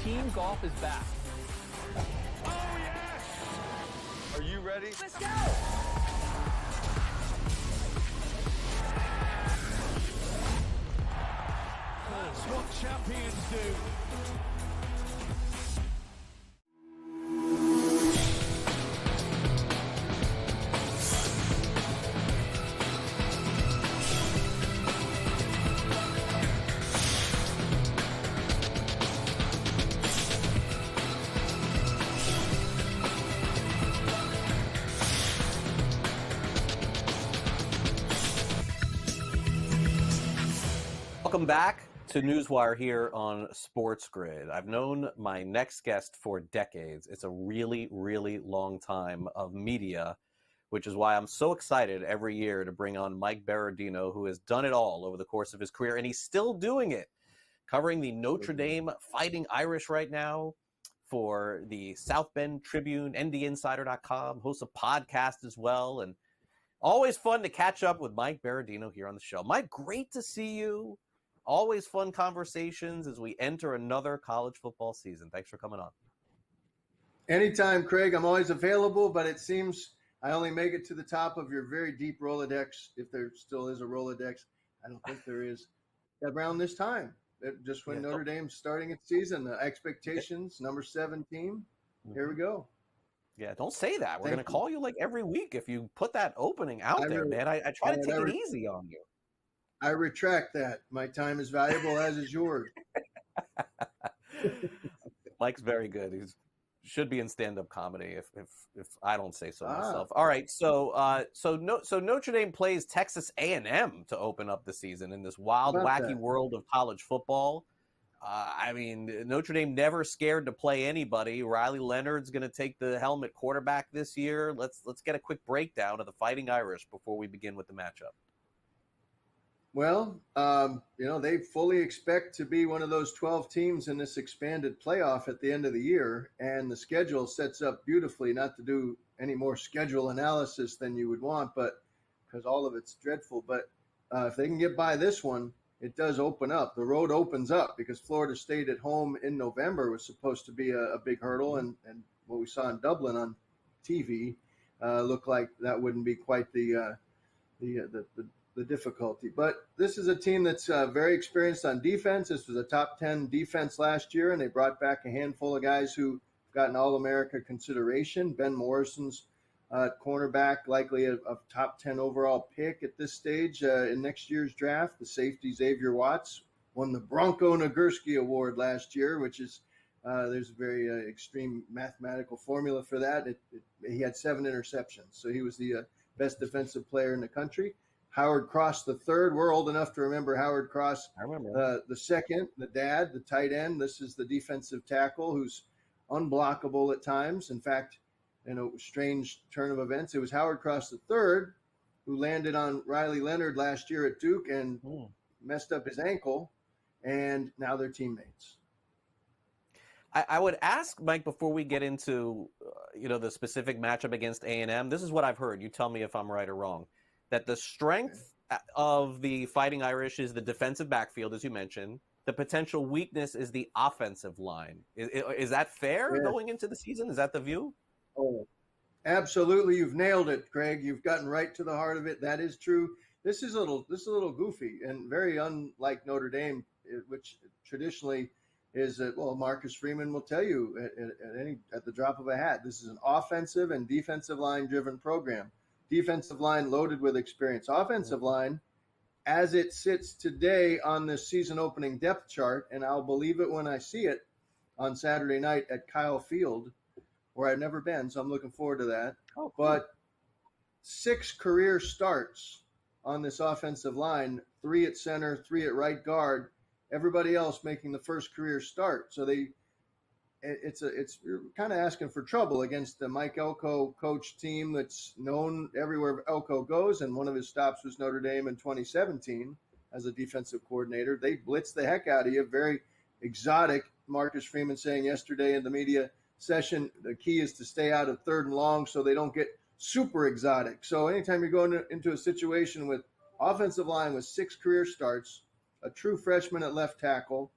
N: Team golf is back.
L: Oh, yes!
N: Are you ready?
L: Let's go! That's what champions do.
D: Welcome back to NewsWire here on SportsGrid. I've known my next guest for decades. It's a really, really long time of media, which is why I'm so excited every year to bring on Mike Berardino, who has done it all over the course of his career, and he's still doing it, covering the Notre Dame Fighting Irish right now for the South Bend Tribune, NDinsider.com, hosts a podcast as well, and always fun to catch up with Mike Berardino here on the show. Mike, great to see you Always fun conversations as we enter another college football season. Thanks for coming on.
S: Anytime, Craig. I'm always available, but it seems I only make it to the top of your very deep Rolodex, if there still is a Rolodex. I don't think there is. Around this time, just when Notre Dame's starting its season, the expectations, number 7 team. Here we go.
D: Yeah, don't say that. We're going to call you like every week if you put that opening out there, man. I try to take it easy on you.
S: I retract that. My time is valuable, as is yours.
D: Mike's very good. He should be in stand-up comedy if I don't say so myself. All right, so Notre Dame plays Texas A&M to open up the season in this wild, wacky world of college football. I mean, Notre Dame never scared to play anybody. Riley Leonard's going to take the helmet quarterback this year. Let's get a quick breakdown of the Fighting Irish before we begin with the matchup.
S: Well, they fully expect to be one of those 12 teams in this expanded playoff at the end of the year, and the schedule sets up beautifully, not to do any more schedule analysis than you would want, but because all of it's dreadful. But if they can get by this one, it does open up. The road opens up because Florida State at home in November was supposed to be a big hurdle, and what we saw in Dublin on TV looked like that wouldn't be quite the difficulty. But this is a team that's very experienced on defense. This was a top 10 defense last year, and they brought back a handful of guys who've gotten All-America consideration. Ben Morrison's cornerback, likely a top 10 overall pick at this stage in next year's draft. The safety Xavier Watts won the Bronco Nagurski Award last year, which is there's a very extreme mathematical formula for that. He had 7 interceptions, so he was the best defensive player in the country. Howard Cross III. We're old enough to remember Howard Cross.
D: I remember.
S: The second, the dad, the tight end. This is the defensive tackle who's unblockable at times. In fact, in a strange turn of events, it was Howard Cross III who landed on Riley Leonard last year at Duke and messed up his ankle, and now they're teammates.
D: I would ask, Mike, before we get into the specific matchup against A&M, this is what I've heard. You tell me if I'm right or wrong. That the strength of the Fighting Irish is the defensive backfield, as you mentioned. The potential weakness is the offensive line. Is that fair going into the season? Is that the view?
S: Oh, absolutely. You've nailed it, Craig. You've gotten right to the heart of it. That is true. This is a little goofy and very unlike Notre Dame, which traditionally is Marcus Freeman will tell you at the drop of a hat. This is an offensive and defensive line driven program. Defensive line loaded with experience. Offensive line, as it sits today on this season opening depth chart, and I'll believe it when I see it on Saturday night at Kyle Field, where I've never been, so I'm looking forward to that.
D: Oh, cool.
S: But 6 career starts on this offensive line, 3 at center, 3 at right guard, everybody else making the first career start. So you're kind of asking for trouble against the Mike Elko coach team that's known everywhere Elko goes, and one of his stops was Notre Dame in 2017 as a defensive coordinator. They blitz the heck out of you, very exotic. Marcus Freeman saying yesterday in the media session, the key is to stay out of 3rd and long so they don't get super exotic. So anytime you're going into a situation with offensive line with 6 career starts, a true freshman at left tackle,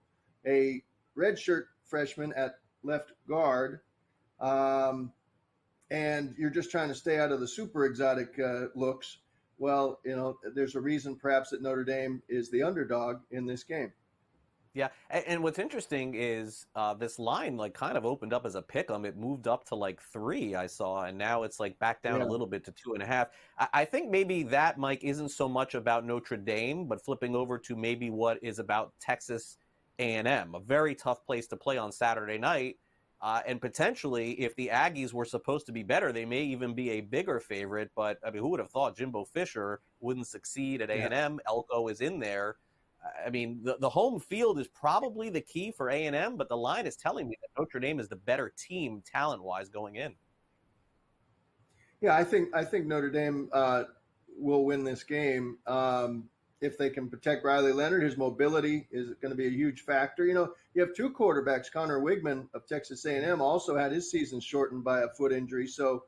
S: a redshirt freshman at left guard, and you're just trying to stay out of the super exotic looks, well, there's a reason perhaps that Notre Dame is the underdog in this game.
D: Yeah, and what's interesting is this line kind of opened up as a pick 'em. It moved up to 3 I saw, and now it's back down a little bit to 2.5. I think maybe that, Mike, isn't so much about Notre Dame, but flipping over to maybe what is about Texas A&M, a very tough place to play on Saturday night. And potentially, if the Aggies were supposed to be better, they may even be a bigger favorite. But, I mean, who would have thought Jimbo Fisher wouldn't succeed at A&M? Elko is in there. I mean, the home field is probably the key for A&M, but the line is telling me that Notre Dame is the better team talent-wise going in.
S: Yeah, I think Notre Dame will win this game if they can protect Riley Leonard. His mobility is going to be a huge factor. You have 2 quarterbacks. Connor Wigman of Texas A&M also had his season shortened by a foot injury. So,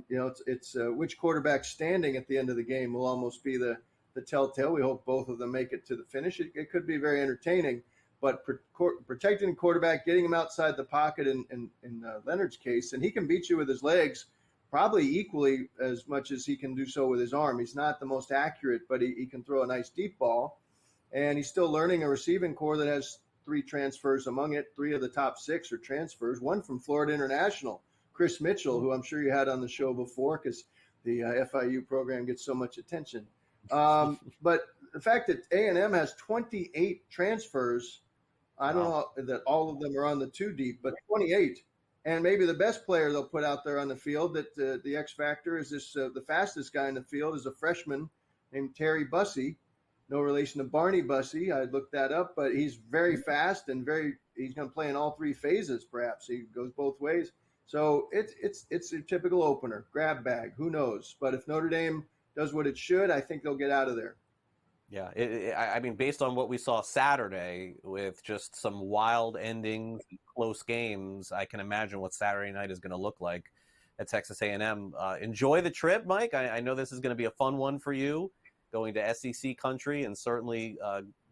S: it's which quarterback standing at the end of the game will almost be the the telltale. We hope both of them make it to the finish. It could be very entertaining, but protecting the quarterback, getting him outside the pocket in Leonard's case, and he can beat you with his legs probably equally as much as he can do so with his arm. He's not the most accurate, but he can throw a nice deep ball, and he's still learning a receiving core that has 3 transfers among it. 3 of the top 6 are transfers, one from Florida International, Chris Mitchell, who I'm sure you had on the show before because the FIU program gets so much attention. But the fact that A&M has 28 transfers, I don't know that all of them are on the 2 deep, but 28. And maybe the best player they'll put out there on the field, that the X factor is this, the fastest guy in the field is a freshman named Terry Bussey. No relation to Barney Bussey. I looked that up, but he's very fast and he's going to play in all 3 phases, perhaps. He goes both ways. So it's a typical opener, grab bag, who knows? But if Notre Dame does what it should, I think they'll get out of there.
D: Yeah, I mean, based on what we saw Saturday with just some wild endings, close games, I can imagine what Saturday night is going to look like at Texas A&M. Enjoy the trip, Mike. I know this is going to be a fun one for you, going to SEC country, and certainly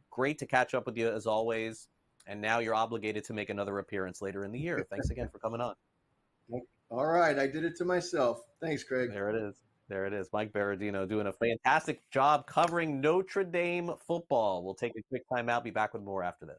D: great to catch up with you as always. And now you're obligated to make another appearance later in the year. Thanks again for coming on.
S: All right, I did it to myself. Thanks, Craig.
D: There it is. There it is. Mike Berardino doing a fantastic job covering Notre Dame football. We'll take a quick time out. Be back with more after this.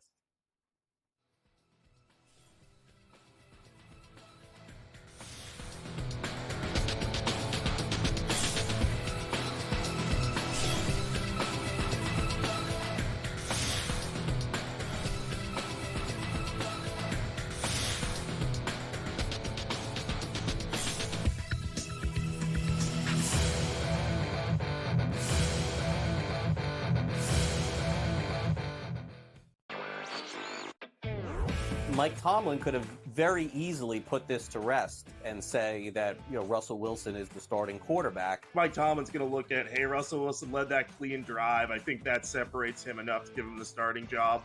D: Mike Tomlin could have very easily put this to rest and say that, Russell Wilson is the starting quarterback.
F: Mike Tomlin's going to look at, hey, Russell Wilson led that clean drive. I think that separates him enough to give him the starting job.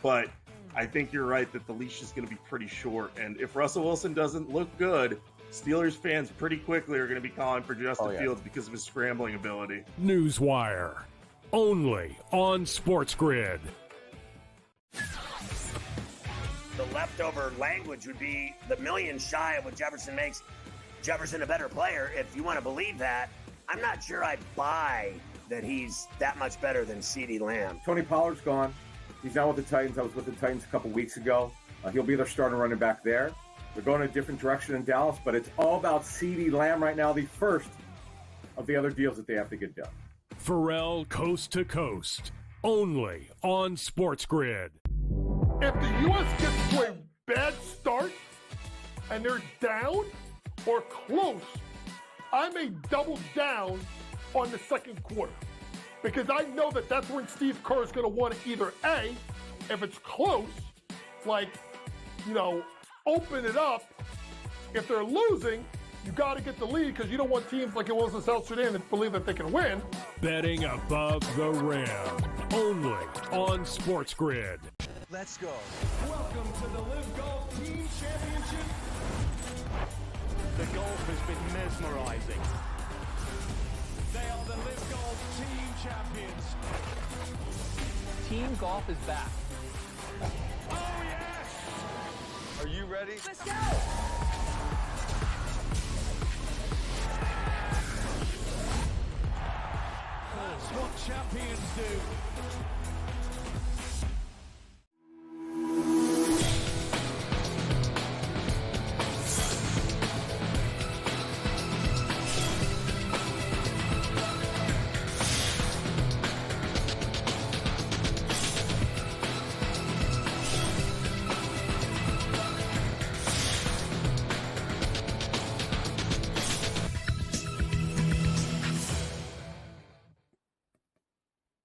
F: But I think you're right that the leash is going to be pretty short. And if Russell Wilson doesn't look good, Steelers fans pretty quickly are going to be calling for Justin Fields because of his scrambling ability.
G: NewsWire, only on SportsGrid.
H: The leftover language would be the million shy of what Jefferson makes Jefferson a better player. If you want to believe that, I'm not sure I buy that he's that much better than CeeDee Lamb.
I: Tony Pollard's gone. He's now with the Titans. I was with the Titans a couple weeks ago. He'll be their starting running back there. They're going a different direction in Dallas, but it's all about CeeDee Lamb right now, the first of the other deals that they have to get done.
G: Pharrell Coast to Coast, only on SportsGrid.
J: If the U.S. gets to a bad start and they're down or close, I may double down on the second quarter because I know that that's when Steve Kerr is going to want to either A, if it's close, open it up. If they're losing, you got to get the lead because you don't want teams like it was in South Sudan that believe that they can win.
G: Betting above the rim, only on SportsGrid.
N: Let's go.
L: Welcome to the Live Golf Team Championship.
K: The golf has been mesmerizing.
L: They are the Live Golf Team champions.
N: Team golf is back.
L: Oh, yes!
N: Are you ready?
L: Let's go! That's what champions do.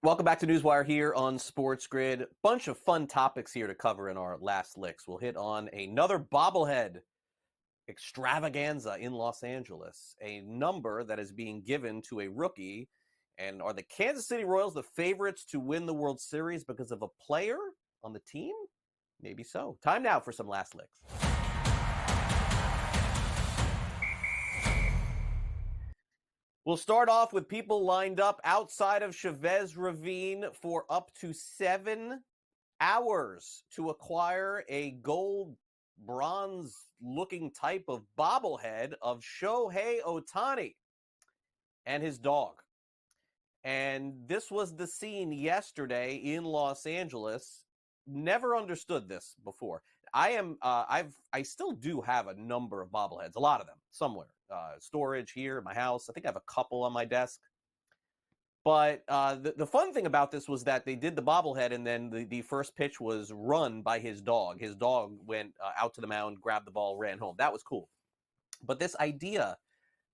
D: Welcome back to NewsWire here on SportsGrid. Bunch of fun topics here to cover in our last licks. We'll hit on another bobblehead extravaganza in Los Angeles, a number that is being given to a rookie. And are the Kansas City Royals the favorites to win the World Series because of a player on the team? Maybe so. Time now for some last licks. We'll start off with people lined up outside of Chavez Ravine for up to 7 hours to acquire a gold, bronze-looking type of bobblehead of Shohei Ohtani and his dog. And this was the scene yesterday in Los Angeles. Never understood this before. I still do have a number of bobbleheads, a lot of them, somewhere. Storage here in my house. I think I have a couple on my desk. But the fun thing about this was that they did the bobblehead, and then the first pitch was run by his dog. His dog went out to the mound, grabbed the ball, ran home. That was cool. But this idea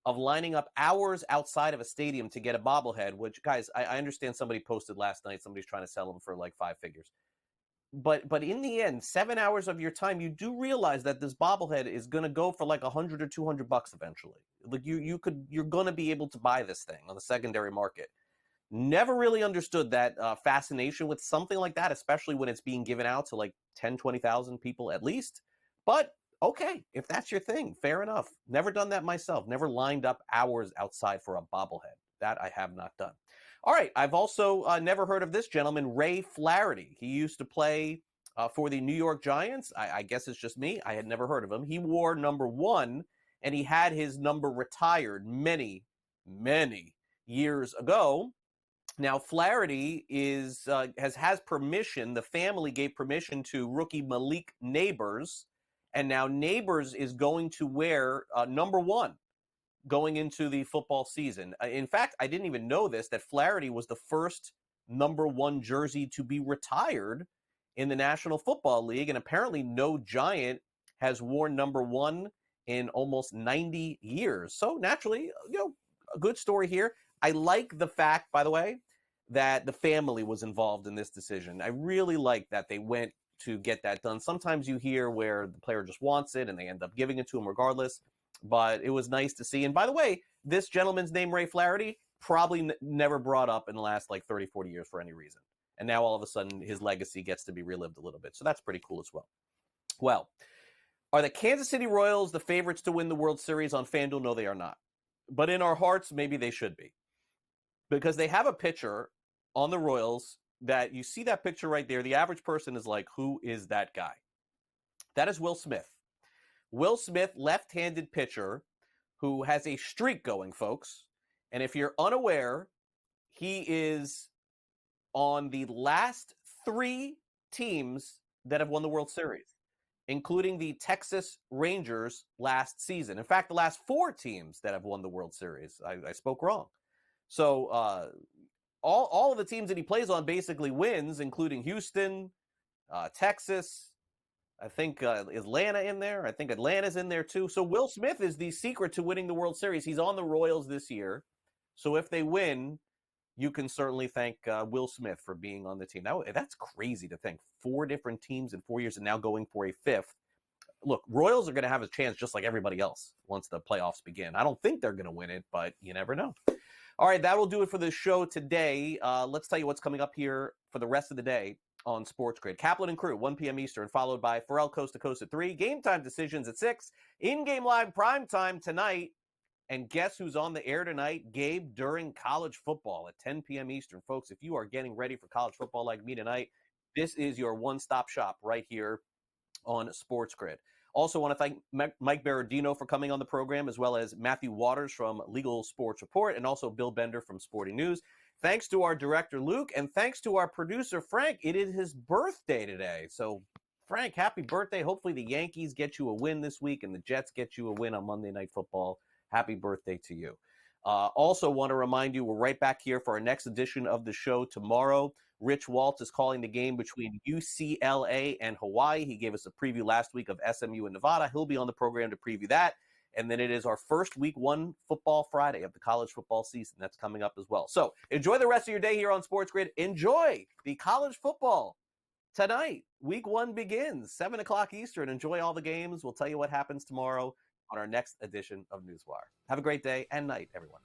D: of lining up hours outside of a stadium to get a bobblehead, which, guys, I understand somebody posted last night, somebody's trying to sell them for like 5 figures. But in the end, 7 hours of your time, you do realize that this bobblehead is going to go for like $100 or $200 eventually. Like you're going to be able to buy this thing on the secondary market. Never really understood that fascination with something like that, especially when it's being given out to like 10, 20,000 people at least. But okay, if that's your thing, fair enough. Never done that myself. Never lined up hours outside for a bobblehead. That I have not done. All right, I've also never heard of this gentleman, Ray Flaherty. He used to play for the New York Giants. I guess it's just me. I had never heard of him. He wore number 1, and he had his number retired many, many years ago. Now, Flaherty has permission. The family gave permission to rookie Malik Neighbors, and now Neighbors is going to wear number 1 going into the football season. In fact, I didn't even know this, that Flaherty was the first number 1 jersey to be retired in the National Football League, and apparently no Giant has worn number 1 in almost 90 years. So naturally, a good story here. I like the fact, by the way, that the family was involved in this decision. I really like that they went to get that done. Sometimes you hear where the player just wants it and they end up giving it to him regardless, but it was nice to see. And by the way, this gentleman's name, Ray Flaherty, probably never brought up in the last like 30, 40 years for any reason. And now all of a sudden his legacy gets to be relived a little bit. So that's pretty cool as well. Well, are the Kansas City Royals the favorites to win the World Series on FanDuel? No, they are not. But in our hearts, maybe they should be. Because they have a pitcher on the Royals that you see that picture right there. The average person is like, who is that guy? That is Will Smith. Will Smith, left-handed pitcher who has a streak going, folks. And if you're unaware, he is on the last 3 teams that have won the World Series, including the Texas Rangers last season. In fact, the last 4 teams that have won the World Series. I spoke wrong. So all of the teams that he plays on basically wins, including Houston, Texas, I think Atlanta in there. I think Atlanta's in there too. So Will Smith is the secret to winning the World Series. He's on the Royals this year. So if they win, you can certainly thank Will Smith for being on the team. That's crazy to think. 4 different teams in 4 years and now going for a 5th. Look, Royals are going to have a chance just like everybody else once the playoffs begin. I don't think they're going to win it, but you never know. All right, that will do it for the show today. Let's tell you what's coming up here for the rest of the day on SportsGrid. Kaplan and Crew, 1 p.m. Eastern, followed by Pharrell Coast to Coast at 3. Game time decisions at 6. In-game live prime time tonight. And guess who's on the air tonight? Gabe during college football at 10 p.m. Eastern. Folks, if you are getting ready for college football like me tonight, this is your one-stop shop right here on SportsGrid. Also want to thank Mike Berardino for coming on the program, as well as Matthew Waters from Legal Sports Report, and also Bill Bender from Sporting News. Thanks to our director, Luke, and thanks to our producer, Frank. It is his birthday today. So, Frank, happy birthday. Hopefully the Yankees get you a win this week and the Jets get you a win on Monday Night Football. Happy birthday to you. Also want to remind you, we're right back here for our next edition of the show tomorrow. Rich Waltz is calling the game between UCLA and Hawaii. He gave us a preview last week of SMU and Nevada. He'll be on the program to preview that. And then it is our first Week 1 Football Friday of the college football season. That's coming up as well. So enjoy the rest of your day here on SportsGrid. Enjoy the college football tonight. Week 1 begins, 7 o'clock Eastern. Enjoy all the games. We'll tell you what happens tomorrow on our next edition of NewsWire. Have a great day and night, everyone.